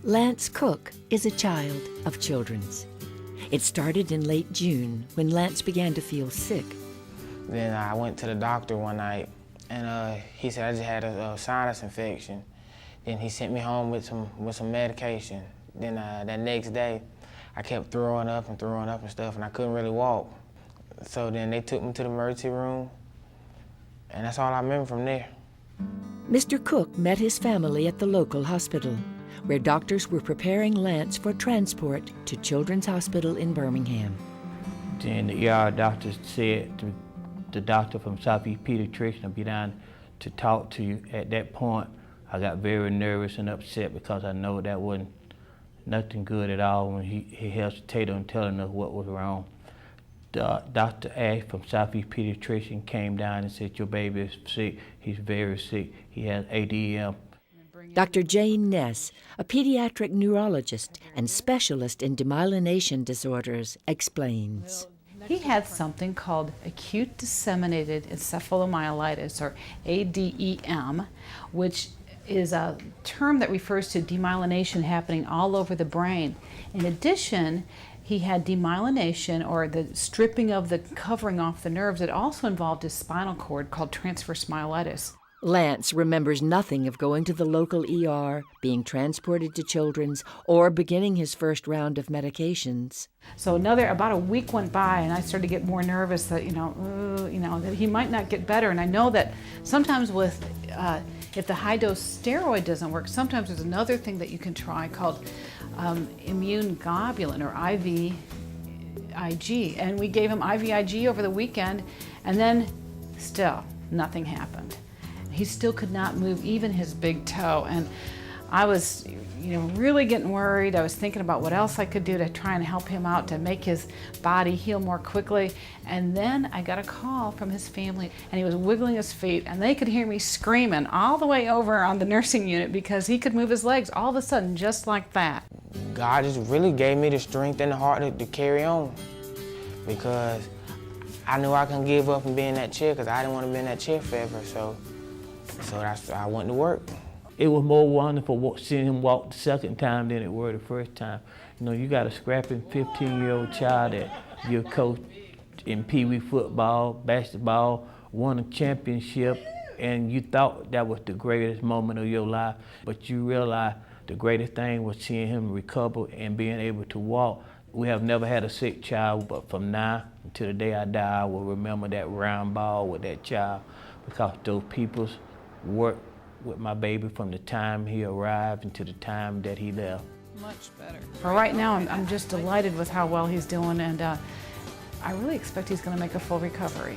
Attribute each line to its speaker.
Speaker 1: Lance Cook is a child of children's. It started in late June when Lance began to feel sick.
Speaker 2: Then I went to the doctor one night, and he said I just had a sinus infection. Then he sent me home with some medication. Then that next day, I kept throwing up and stuff, and I couldn't really walk. So then they took me to the emergency room, and that's all I remember from there.
Speaker 1: Mr. Cook met his family at the local hospital, where doctors were preparing Lance for transport to Children's Hospital in Birmingham.
Speaker 3: Then the ER doctor said to the doctor from Southeast Pediatrician would be down to talk to you. At that point, I got very nervous and upset because I know that wasn't nothing good at all when he hesitated on telling us what was wrong. Dr. Ash from Southeast Pediatrician came down and said, your baby is sick, he's very sick, he has ADM.
Speaker 1: Dr. Jayne Ness, a pediatric neurologist and specialist in demyelination disorders, explains.
Speaker 4: He had something called acute disseminated encephalomyelitis, or ADEM, which is a term that refers to demyelination happening all over the brain. In addition, he had demyelination, or the stripping of the covering off the nerves. It also involved his spinal cord, called transverse myelitis.
Speaker 1: Lance remembers nothing of going to the local ER, being transported to Children's, or beginning his first round of medications.
Speaker 4: So about a week went by, and I started to get more nervous that, that he might not get better. And I know that sometimes with, if the high-dose steroid doesn't work, sometimes there's another thing that you can try called immune globulin, or IVIG. And we gave him IVIG over the weekend, and then still nothing happened. He still could not move even his big toe, and I was really getting worried. I was thinking about what else I could do to try and help him out to make his body heal more quickly. And then I got a call from his family, and he was wiggling his feet, and they could hear me screaming all the way over on the nursing unit because he could move his legs all of a sudden just like that.
Speaker 2: God just really gave me the strength and the heart to carry on, because I knew I couldn't give up and be in that chair, because I didn't want to be in that chair forever. So I went to work.
Speaker 3: It was more wonderful seeing him walk the second time than it were the first time. You got a scrapping 15-year-old child that you're coach in Pee Wee football, basketball, won a championship, and you thought that was the greatest moment of your life, but you realize the greatest thing was seeing him recover and being able to walk. We have never had a sick child, but from now until the day I die, I will remember that round ball with that child, because those people's worked with my baby from the time he arrived until the time that he left.
Speaker 4: Much better. For right now, I'm just delighted with how well he's doing, and I really expect he's going to make a full recovery.